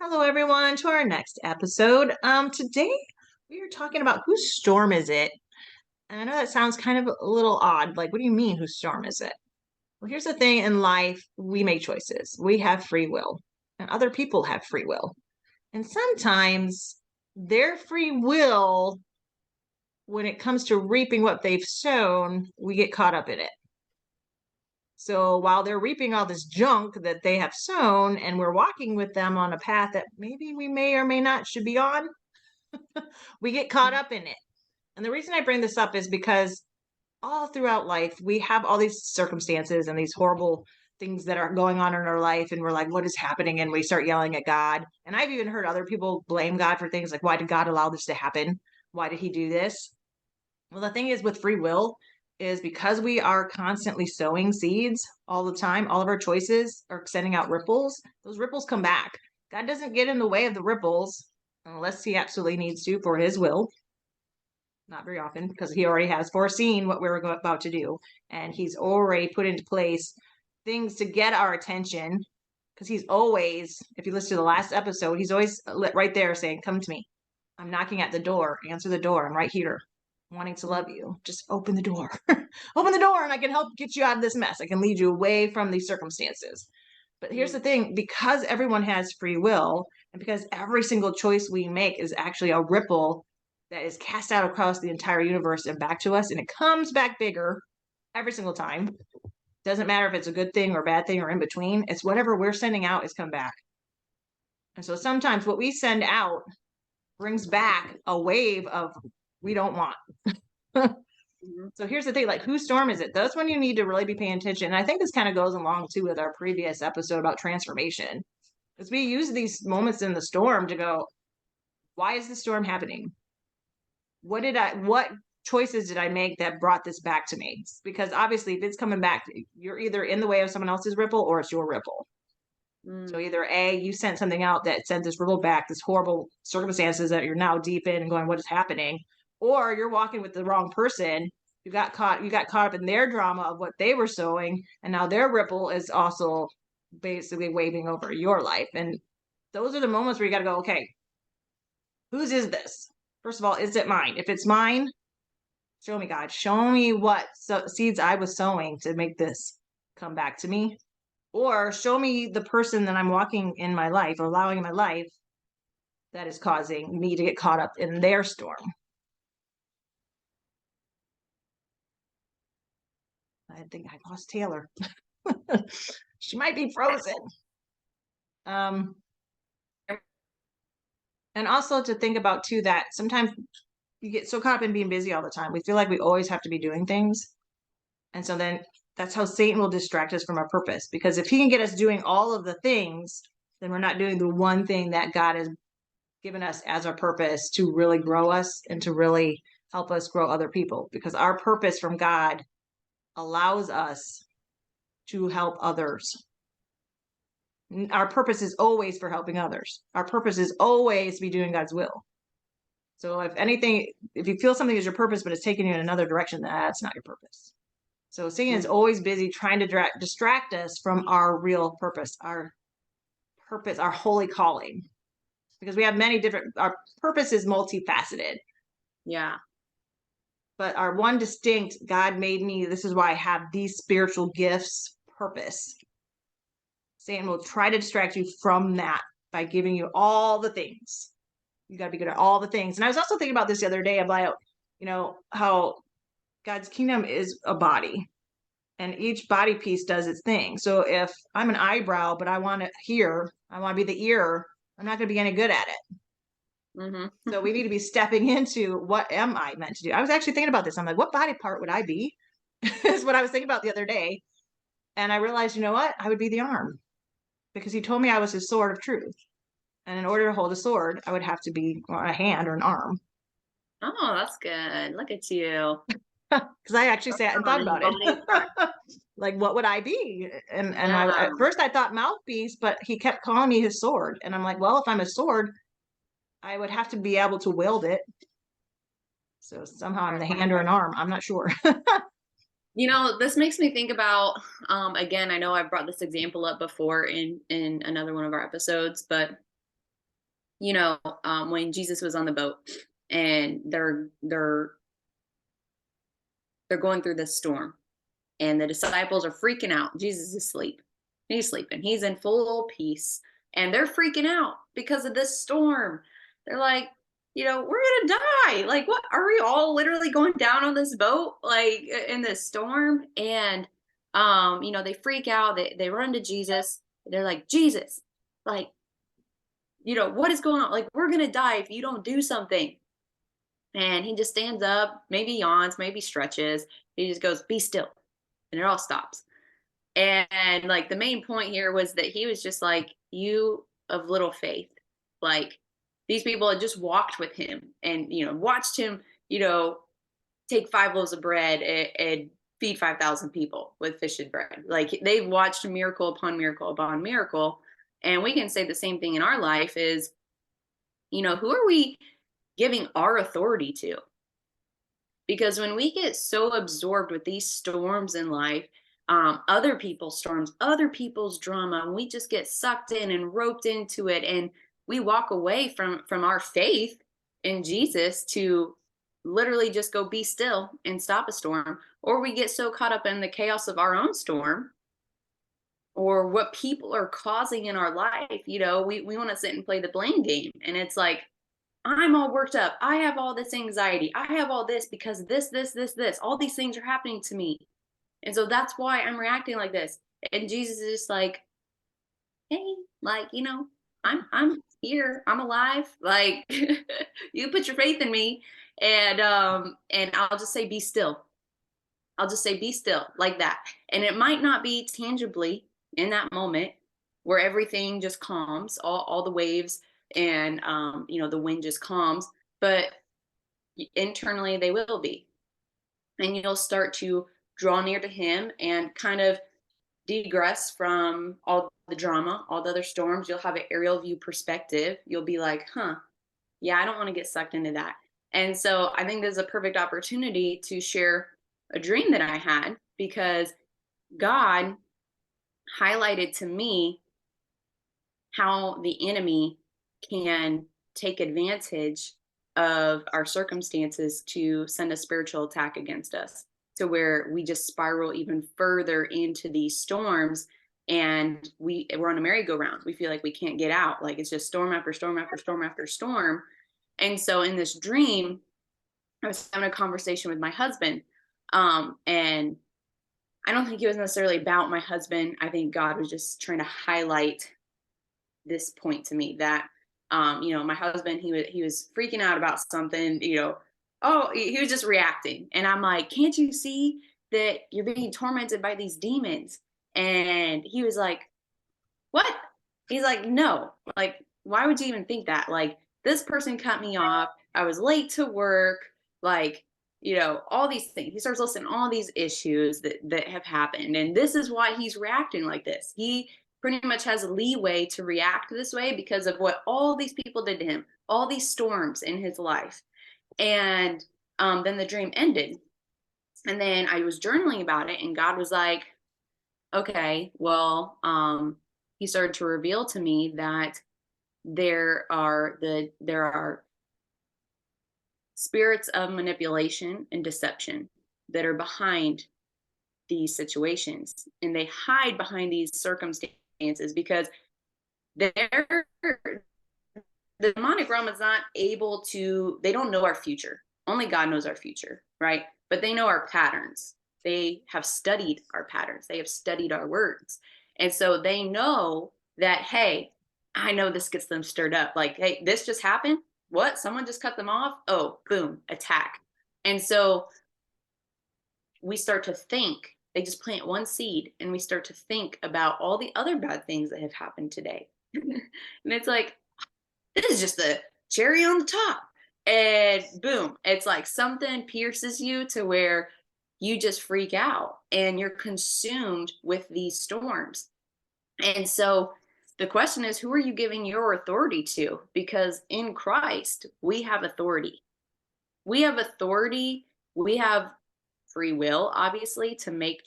Hello, everyone, to our next episode. Today we are talking about whose storm is it? And I know that sounds kind of a little odd. Like, what do you mean, whose storm is it? Well, here's the thing in life, we make choices. We have free will, and other people have free will. And sometimes their free will, when it comes to reaping what they've sown, we get caught up in it. So while they're reaping all this junk that they have sown, and we're walking with them on a path that maybe we may or may not should be on, we get caught up in it. And the reason I bring this up is because all throughout life, we have all these circumstances and these horrible things that are going on in our life. And we're like, what is happening? And we start yelling at God. And I've even heard other people blame God for things like, why did God allow this to happen? Why did he do this? Well, the thing is with free will is because we are constantly sowing seeds all the time, all of our choices are sending out ripples. Those ripples come back. God doesn't get in the way of the ripples unless he absolutely needs to for his will. Not very often, because he already has foreseen what we're about to do. And he's already put into place things to get our attention. Because he's always, if you listen to the last episode, he's always right there saying, come to me. I'm knocking at the door. Answer the door. I'm right here wanting to love you. Just open the door. Open the door and I can help get you out of this mess. I can lead you away from these circumstances. But here's the thing, because everyone has free will and because every single choice we make is actually a ripple that is cast out across the entire universe and back to us, and it comes back bigger every single time. Doesn't matter if it's a good thing or a bad thing or in between. It's whatever we're sending out is come back. And so sometimes what we send out brings back a wave of we don't want. So here's the thing, like, whose storm is it? That's when you need to really be paying attention. And I think this kind of goes along too with our previous episode about transformation. Because we use these moments in the storm to go, why is the storm happening? What choices did I make that brought this back to me? Because obviously if it's coming back, you're either in the way of someone else's ripple or it's your ripple. So either A, you sent something out that sent this ripple back, this horrible circumstances that you're now deep in and going, what is happening? Or you're walking with the wrong person. You got caught up in their drama of what they were sowing, and now their ripple is also basically waving over your life. And those are the moments where you got to go, okay, whose is this? First of all, is it mine? If it's mine, show me, God. Show me what seeds I was sowing to make this come back to me. Or show me the person that I'm walking in my life or allowing in my life that is causing me to get caught up in their storm. I think I lost Taylor. She might be frozen. And also to think about too that sometimes you get so caught up in being busy all the time. We feel like we always have to be doing things. And so then that's how Satan will distract us from our purpose. Because if he can get us doing all of the things, then we're not doing the one thing that God has given us as our purpose to really grow us and to really help us grow other people. Because our purpose from God allows us to help others. Our purpose is always for helping others. Our purpose is always to be doing God's will. So if anything, if you feel something is your purpose, but it's taking you in another direction, that's not your purpose. So Satan is always busy trying to distract us from our real purpose, our holy calling. Because we have many different, our purpose is multifaceted. Yeah. But our one distinct, God made me, this is why I have these spiritual gifts, purpose. Satan will try to distract you from that by giving you all the things. You got to be good at all the things. And I was also thinking about this the other day about, how God's kingdom is a body and each body piece does its thing. So if I'm an eyebrow, but I want to hear, I want to be the ear, I'm not going to be any good at it. So we need to be stepping into what am I meant to do? I was actually thinking about this. I'm like, what body part would I be? Is what I was thinking about the other day. And I realized, you know what? I would be the arm because he told me I was his sword of truth. And in order to hold a sword, I would have to be a hand or an arm. Oh, that's good. Look at you. Because I actually sat and thought about it. Like, what would I be? And at first I thought mouthpiece, but he kept calling me his sword. And I'm like, well, if I'm a sword, I would have to be able to wield it. So somehow I'm the hand or an arm. I'm not sure. This makes me think about, again, I know I've brought this example up before in another one of our episodes, but when Jesus was on the boat and they're going through this storm and the disciples are freaking out. Jesus is asleep. He's sleeping. He's in full peace. And they're freaking out because of this storm. They're like, we're gonna die. Like, what are we all literally going down on this boat, like in this storm? And they freak out, they run to Jesus, they're like, Jesus, like, what is going on? Like, we're gonna die if you don't do something. And he just stands up, maybe yawns, maybe stretches. He just goes, be still. And it all stops. And like the main point here was that he was just like, you of little faith. Like these people had just walked with him and, watched him, take 5 loaves of bread and feed 5,000 people with fish and bread. Like they've watched miracle upon miracle upon miracle. And we can say the same thing in our life is, who are we giving our authority to? Because when we get so absorbed with these storms in life, other people's storms, other people's drama, and we just get sucked in and roped into it, and we walk away from our faith in Jesus to literally just go be still and stop a storm, or we get so caught up in the chaos of our own storm or what people are causing in our life. We want to sit and play the blame game, and it's like, I'm all worked up. I have all this anxiety. I have all this because this, all these things are happening to me. And so that's why I'm reacting like this. And Jesus is just like, hey, like, I'm here. I'm alive. Like you put your faith in me. And I'll just say, be still. I'll just say, be still like that. And it might not be tangibly in that moment where everything just calms, all the waves and the wind just calms, but internally they will be. And you'll start to draw near to him and kind of degress from all the drama, all the other storms. You'll have an aerial view perspective. You'll be like, yeah, I don't want to get sucked into that. And so I think this is a perfect opportunity to share a dream that I had, because God highlighted to me how the enemy can take advantage of our circumstances to send a spiritual attack against us, to where we just spiral even further into these storms, and we're on a merry-go-round. We feel like we can't get out. Like it's just storm after storm after storm after storm. And so in this dream, I was having a conversation with my husband, and I don't think it was necessarily about my husband. I think God was just trying to highlight this point to me that, my husband, he was freaking out about something, oh, he was just reacting. And I'm like, can't you see that you're being tormented by these demons? And he was like, what? He's like, no, like, why would you even think that? Like, this person cut me off. I was late to work. Like, all these things. He starts listing all these issues that have happened. And this is why he's reacting like this. He pretty much has leeway to react this way because of what all these people did to him, all these storms in his life. And then the dream ended. And then I was journaling about it, and God was like, okay, well, he started to reveal to me that there are spirits of manipulation and deception that are behind these situations, and they hide behind these circumstances because the demonic realm is not able to, they don't know our future. Only God knows our future, right? But they know our patterns. They have studied our patterns. They have studied our words. And so they know that, hey, I know this gets them stirred up. Like, hey, this just happened. What? Someone just cut them off? Oh, boom, attack. And so we start to think, they just plant one seed, and we start to think about all the other bad things that have happened today. And it's like, this is just the cherry on the top. And boom, it's like something pierces you to where you just freak out and you're consumed with these storms. And so the question is, who are you giving your authority to? Because in Christ, we have authority. We have authority. We have free will, obviously, to make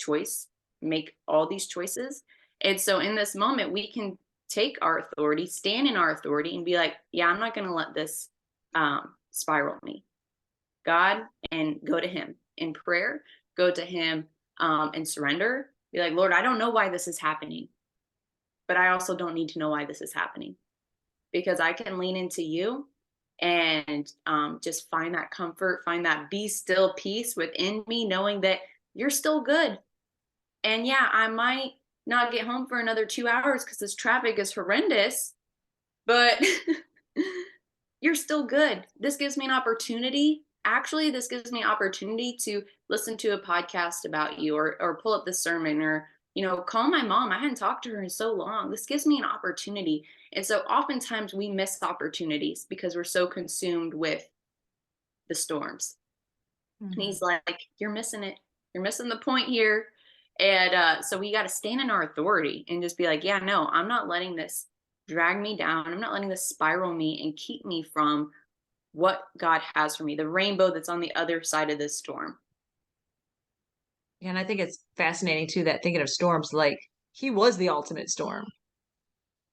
all these choices. And so in this moment, we can take our authority, stand in our authority, and be like, yeah, I'm not going to let this spiral me. God, and go to him in prayer, go to him and surrender. Be like, Lord, I don't know why this is happening, but I also don't need to know why this is happening, because I can lean into you and just find that comfort, find that be still peace within me, knowing that you're still good. And yeah, I might not get home for another 2 hours because this traffic is horrendous, but you're still good. This gives me an opportunity. Actually, this gives me opportunity to listen to a podcast about you, or pull up the sermon, or, call my mom. I hadn't talked to her in so long. This gives me an opportunity. And so oftentimes we miss opportunities because we're so consumed with the storms. And Mhm. he's like, you're missing it. You're missing the point here. And so we got to stand in our authority and just be like, yeah, no, I'm not letting this drag me down. I'm not letting this spiral me and keep me from what God has for me, the rainbow that's on the other side of this storm. And I think it's fascinating too that thinking of storms, like he was the ultimate storm.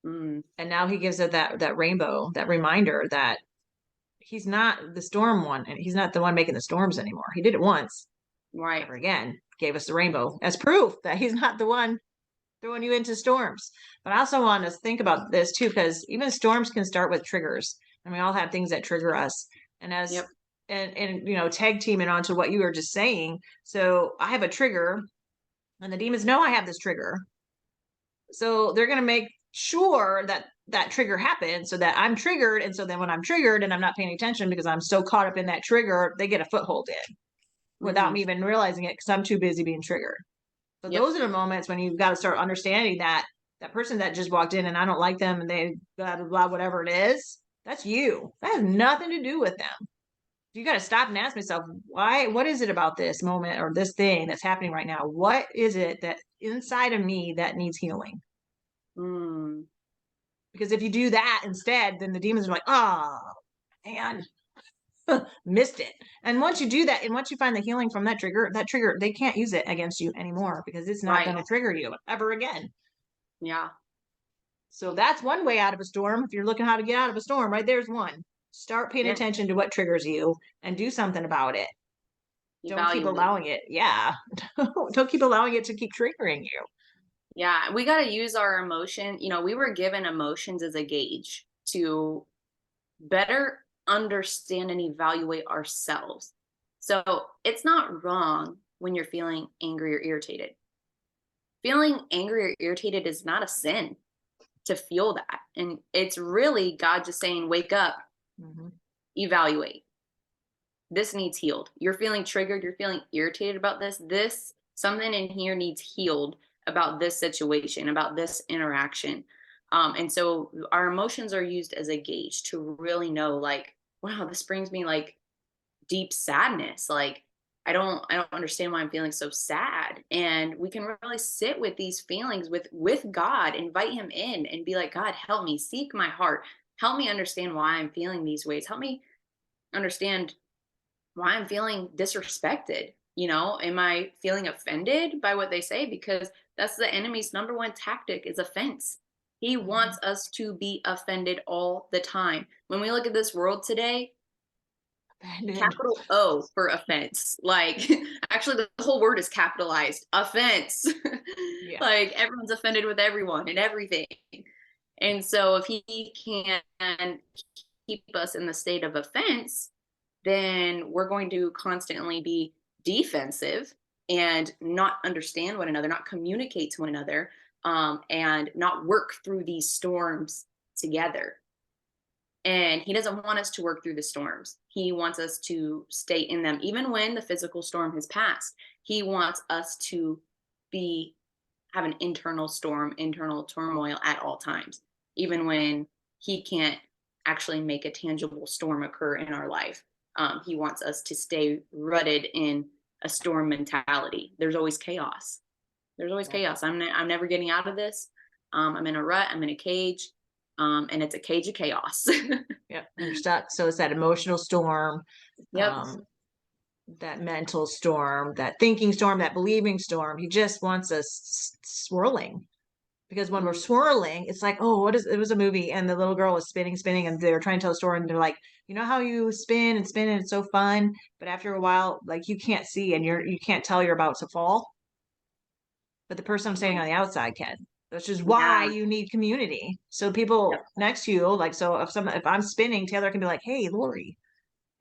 Mm, And now he gives it that rainbow, that reminder that he's not the storm one, and he's not the one making the storms anymore. He did it once, right. never again. Gave us the rainbow as proof that he's not the one throwing you into storms. But I also want to think about this too, because even storms can start with triggers, and we all have things that trigger us. And as Yep. and tag teaming onto what you were just saying. So I have a trigger, and the demons know I have this trigger. So they're going to make sure that that trigger happens so that I'm triggered. And so then when I'm triggered and I'm not paying attention because I'm so caught up in that trigger, they get a foothold in without Mm, me even realizing it because I'm too busy being triggered. So yep. those are the moments when you've got to start understanding that that person that just walked in and I don't like them and they blah, blah, blah, whatever it is, that's you. That has nothing to do with them. You got to stop and ask myself, what is it about this moment or this thing that's happening right now? What is it that inside of me that needs healing? Mm, Because if you do that instead, then the demons are like, oh, man, missed it. And once you do that, and once you find the healing from that trigger, they can't use it against you anymore because it's not right. going to trigger you ever again. Yeah. So that's one way out of a storm. If you're looking how to get out of a storm, right there's one. Start paying Yeah. attention to what triggers you and do something about it. Don't keep Evaluate. allowing it. Yeah. Don't keep allowing it to keep triggering you. Yeah. We got to use our emotion. We were given emotions as a gauge to better understand and evaluate ourselves. So it's not wrong when you're feeling angry or irritated. Feeling angry or irritated is not a sin to feel that. And it's really God just saying, wake up, Mm-hmm. evaluate. This needs healed. You're feeling triggered, you're feeling irritated about this. Something in here needs healed about this situation, about this interaction. And so our emotions are used as a gauge to really know, like, wow, this brings me like deep sadness. Like, I don't understand why I'm feeling so sad. And we can really sit with these feelings with God, invite him in and be like, God, help me, seek my heart. Help me understand why I'm feeling these ways. Help me understand why I'm feeling disrespected. Am I feeling offended by what they say? Because that's the enemy's number one tactic is offense. He Mm-hmm. wants us to be offended all the time. When we look at this world today, Abandoned. capital O for offense. Like, actually, the whole word is capitalized offense. Yeah. Like, everyone's offended with everyone and everything. And so, if he can keep us in the state of offense, then we're going to constantly be defensive and not understand one another, not communicate to one another, and not work through these storms together. And he doesn't want us to work through the storms. He wants us to stay in them. Even when the physical storm has passed, he wants us to be have an internal storm, internal turmoil at all times, even when he can't actually make a tangible storm occur in our life. He wants us to stay rooted in a storm mentality. There's always chaos. There's always Yeah. chaos. I'm never getting out of this. I'm in a rut. I'm in a cage, and it's a cage of chaos. Yeah. You're stuck. So it's that emotional storm, Yep. um, that mental storm, that thinking storm, that believing storm. He just wants us swirling. Because when we're Mhm. swirling, it's like, oh, what is it was a movie and the little girl was spinning, and they were trying to tell a story and they're like, you know how you spin and spin and it's so fun, but after a while, like you can't see and you can't tell you're about to fall, but the person standing on the outside can. Which is why Yeah. you need community. So people Yep. next to you, like so if I'm spinning, Taylor can be like, hey, Lori,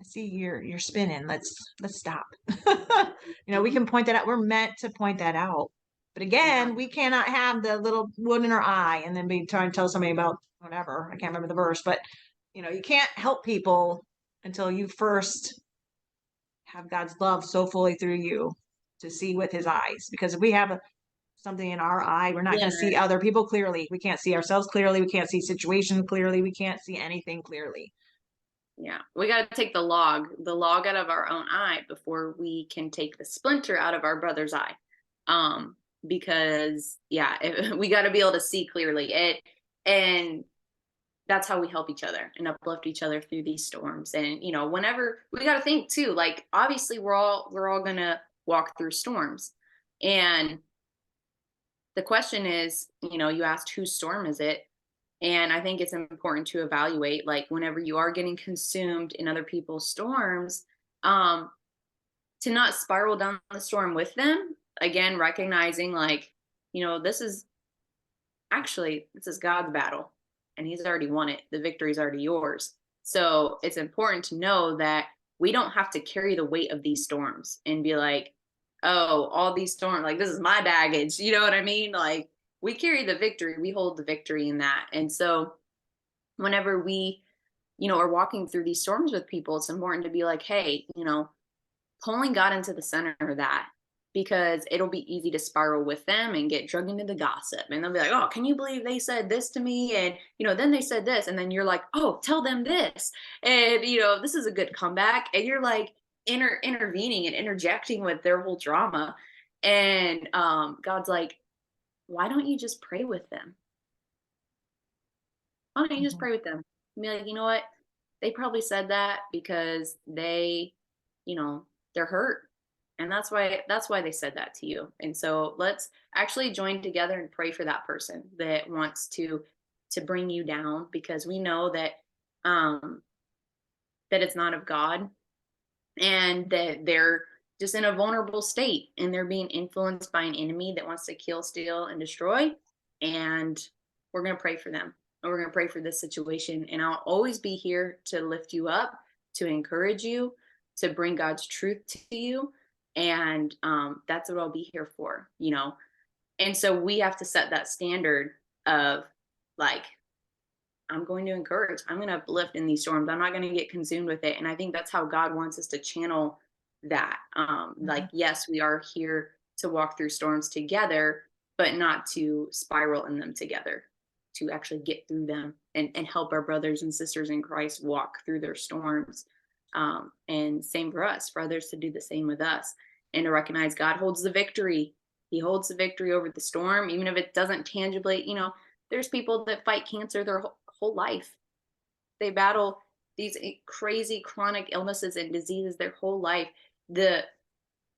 I see you're spinning. Let's stop. We Mhm. can point that out. We're meant to point that out. But Yeah. again, we cannot have the little wood in our eye and then be trying to tell somebody about whatever. I can't remember the verse, but you can't help people until you first have God's love so fully through you to see with his eyes. Because if we have something in our eye, we're not going to see Glimmer. other people clearly. We can't see ourselves clearly. We can't see situations clearly. We can't see anything clearly. Yeah. We got to take the log out of our own eye before we can take the splinter out of our brother's eye. Um, because yeah, we got to be able to see clearly it. And that's how we help each other and uplift each other through these storms. And, whenever we got to think too, like, obviously we're all going to walk through storms. And the question is, you asked whose storm is it? And I think it's important to evaluate, like, whenever you are getting consumed in other people's storms, um, to not spiral down the storm with them. Again, recognizing, like, this is God's battle and he's already won it. The victory's already yours. So it's important to know that we don't have to carry the weight of these storms and be like, oh, all these storms, like, this is my baggage. You know what I mean? Like, we carry the victory, we hold the victory in that. And so whenever we, are walking through these storms with people, it's important to be like, hey, pulling God into the center of that, because it'll be easy to spiral with them and get drug into the gossip. And they'll be like, oh, can you believe they said this to me? And, then they said this. And then you're like, oh, tell them this. And, this is a good comeback. And you're like intervening and interjecting with their whole drama. And God's like, why don't you just pray with them? Why don't you just Mhm. pray with them? And be like, you know what? They probably said that because you know, they're hurt. And that's why they said that to you. And so let's actually join together and pray for that person that wants to bring you down, because we know um that it's not of God, and that they're just in a vulnerable state and they're being influenced by an enemy that wants to kill, steal, and destroy. And we're going to pray for them. And we're going to pray for this situation. And I'll always be here to lift you up, to encourage you, to bring God's truth to you. And that's what I'll be here for. And so we have to set that standard of, like, I'm going to encourage, I'm going to uplift in these storms. I'm not going to get consumed with it. And I think that's how God wants us to channel that. Like, Mhm. yes, we are here to walk through storms together, but not to spiral in them together, to actually get through them and help our brothers and sisters in Christ walk through their storms. And same for us, for others to do the same with us, and to recognize God holds the victory. He holds the victory over the storm, even if it doesn't tangibly, there's people that fight cancer their whole life. They battle these crazy chronic illnesses and diseases their whole life. The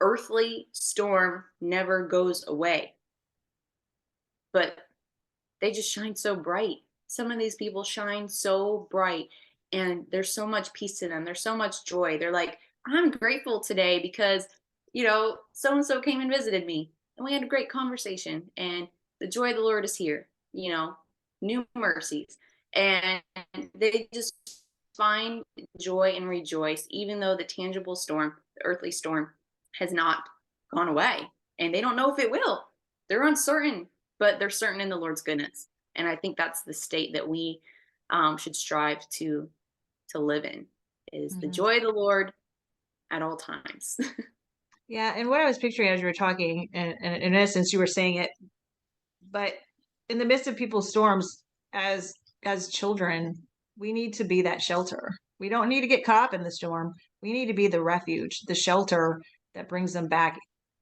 earthly storm never goes away, but they just shine so bright. Some of these people shine so bright, and there's so much peace to them. There's so much joy. They're like, I'm grateful today because, so and so came and visited me and we had a great conversation, and the joy of the Lord is here, new mercies. And they just find joy and rejoice, even though the tangible storm, the earthly storm, has not gone away. And they don't know if it will. They're uncertain, but they're certain in the Lord's goodness. And I think that's the state that we should strive to live in, is the Mhm. joy of the Lord at all times. Yeah, and what I was picturing as you were talking, and in essence, you were saying it, but in the midst of people's storms, as children, we need to be that shelter. We don't need to get caught up in the storm. We need to be the refuge, the shelter that brings them back,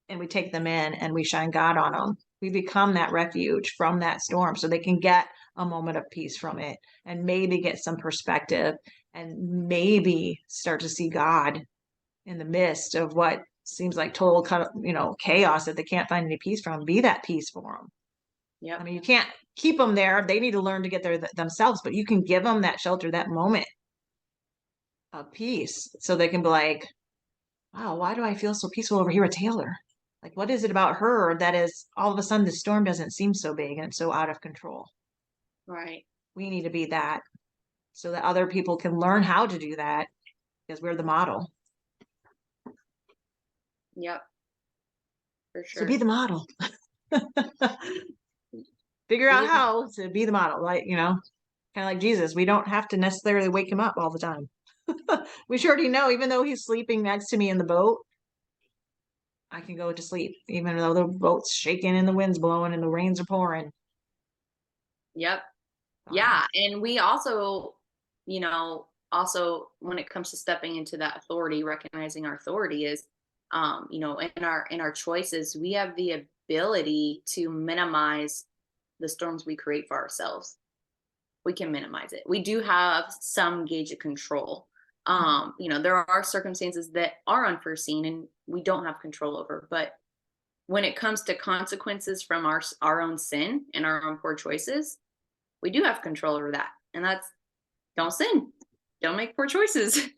and we take them in and we shine God on them. We become that refuge from that storm so they can get a moment of peace from it and maybe get some perspective and maybe start to see God in the midst of what seems like total chaos that they can't find any peace from. Be that peace for them. Yep. I mean, you can't keep them there. They need to learn to get there themselves, but you can give them that shelter, that moment of peace, so they can be like, wow, why do I feel so peaceful over here at Taylor? Like, what is it about her that is all of a sudden the storm doesn't seem so big and so out of control? Right. We need to be that so that other people can learn how to do that because we're the model. Yep. For So be sure. the model. Figure out Be the- how to be the model, right? Kind of like Jesus. We don't have to necessarily wake him up all the time. We sure already know, even though he's sleeping next to me in the boat, I can go to sleep, even though the boat's shaking and the wind's blowing and the rains are pouring. Yep. Um, Yeah. And we also, also when it comes to stepping into that authority, recognizing our authority is, in our choices, we have the ability to minimize the storms we create for ourselves. We can minimize it. We do have some gauge of control. There are circumstances that are unforeseen and we don't have control over, but when it comes to consequences from our own sin and our own poor choices, we do have control over that. And that's, don't sin, don't make poor choices.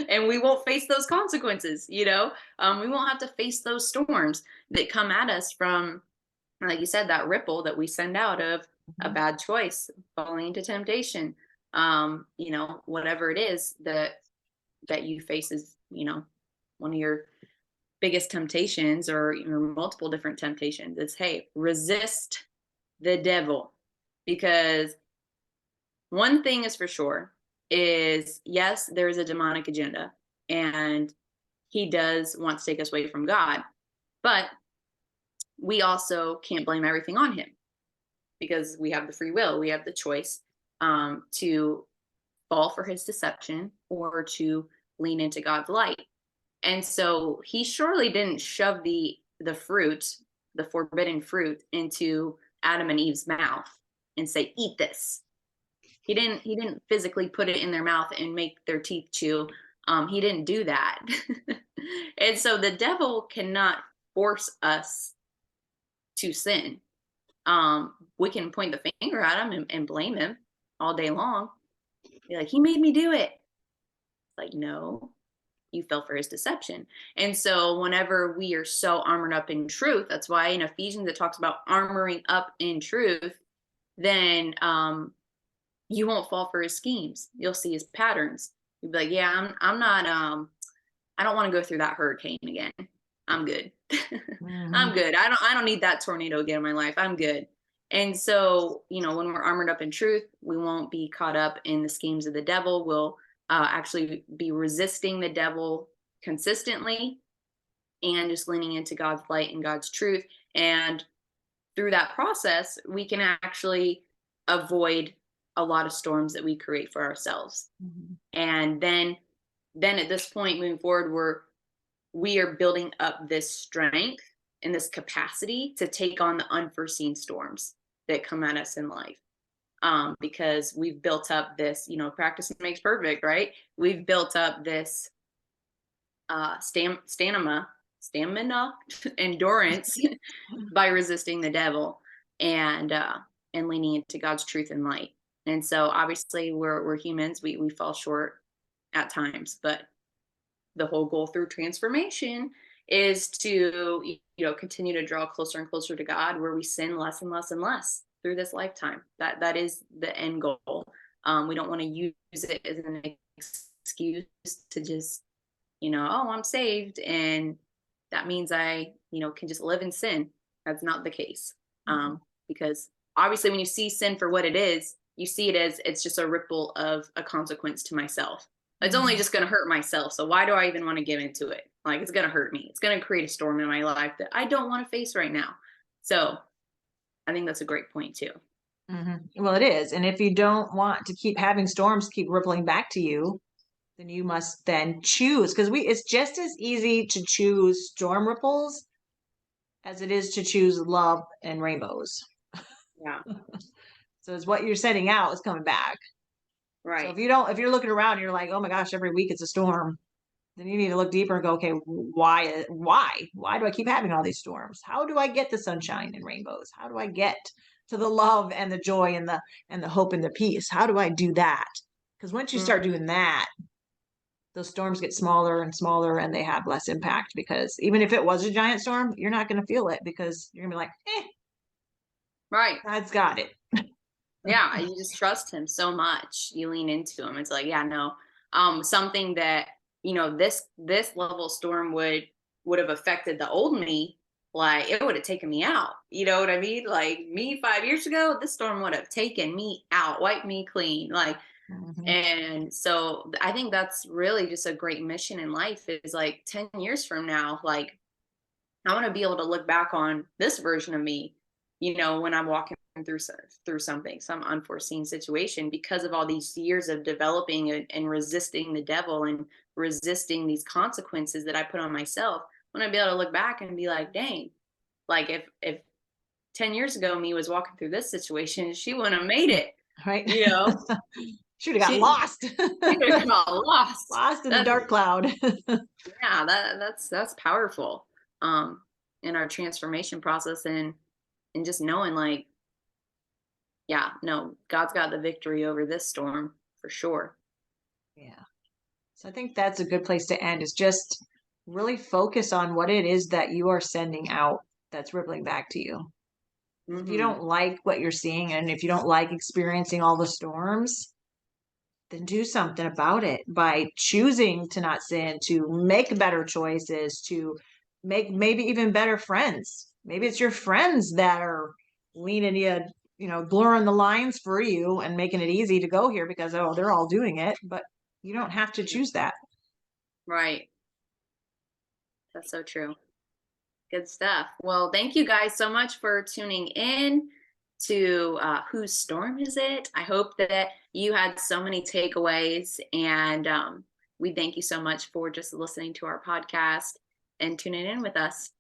And we won't face those consequences. We won't have to face those storms that come at us from, like you said, that ripple that we send out of a mhm. bad choice, falling into temptation. Whatever it is that you face is, one of your biggest temptations, or multiple different temptations. It's, hey, resist the devil. Because one thing is for sure is, yes, there is a demonic agenda, and he does want to take us away from God, but we also can't blame everything on him, because we have the free will, we have the choice to fall for his deception or to lean into God's light. And so he surely didn't shove the fruit, the forbidden fruit, into Adam and Eve's mouth and say, eat this. He didn't physically put it in their mouth and make their teeth chew. He didn't do that. And so the devil cannot force us to sin. We can point the finger at him and blame him all day long. Be like, he made me do it. It's like, no, you fell for his deception. And so whenever we are so armored up in truth, that's why in Ephesians it talks about armoring up in truth, then you won't fall for his schemes. You'll see his patterns. You'll be like, yeah, I'm not I don't want to go through that hurricane again. I'm good. I'm Mhm. good. I don't need that tornado again in my life. I'm good. And so, when we're armored up in truth, we won't be caught up in the schemes of the devil. We'll actually be resisting the devil consistently and just leaning into God's light and God's truth. And through that process, we can actually avoid a lot of storms that we create for ourselves. Mhm. And then at this point moving forward, we are building up this strength and this capacity to take on the unforeseen storms that come at us in life. Because we've built up this, practice makes perfect, right? We've built up this stamina, endurance by resisting the devil and leaning into God's truth and light. And so obviously we're humans, we fall short at times, but the whole goal through transformation is to continue to draw closer and closer to God, where we sin less and less and less through this lifetime. That is the end goal. We don't want to use it as an excuse to just oh, I'm saved and that means I can just live in sin. That's not the case. Mhm. Because obviously when you see sin for what it is, you see it as it's just a ripple of a consequence to myself. It's only Mhm. just going to hurt myself. So why do I even want to give into it? Like, it's going to hurt me. It's going to create a storm in my life that I don't want to face right now. So I think that's a great point too. Mhm. Well, it is. And if you don't want to keep having storms keep rippling back to you, then you must then choose, because it's just as easy to choose storm ripples as it is to choose love and rainbows. Yeah. So it's what you're sending out is coming back. So Right. if you're looking around and you're like, oh my gosh, every week it's a storm, then you need to look deeper and go, okay, why do I keep having all these storms? How do I get the sunshine and rainbows? How do I get to the love and the joy and the hope and the peace. How do I do that? Because once you start Mhm. doing that, those storms get smaller and smaller and they have less impact, because even if it was a giant storm, you're not going to feel it because you're going to be like, Right. God's got it. Yeah, you just trust him so much. You lean into him. It's like, yeah, no. Something that, this level storm would have affected the old me, like it would have taken me out. You know what I mean? Like me 5 years ago, this storm would have taken me out, wiped me clean. Like, Mhm. and so I think that's really just a great mission in life is like 10 years from now, like I want to be able to look back on this version of me, when I'm walking through something, some unforeseen situation, because of all these years of developing and resisting the devil and resisting these consequences that I put on myself. I want to be able to look back and be like, dang, like if 10 years ago me was walking through this situation, she wouldn't have made it. Right? You know, Should have got she lost. she would have got lost. Lost in the That's dark cloud. yeah, that's powerful. Um, in our transformation process and just knowing like, yeah, no, God's got the victory over this storm for sure. Yeah. So I think that's a good place to end, is just really focus on what it is that you are sending out that's rippling back to you. If you Hmm. don't like what you're seeing and if you don't like experiencing all the storms, then do something about it by choosing to not sin, to make better choices, to make maybe even better friends. Maybe it's your friends that are leaning you, blurring the lines for you and making it easy to go here because, oh, they're all doing it. But you don't have to choose that. Right. That's so true. Good stuff. Well, thank you guys so much for tuning in to Whose Storm Is It? I hope that you had so many takeaways, and we thank you so much for just listening to our podcast and tuning in with us.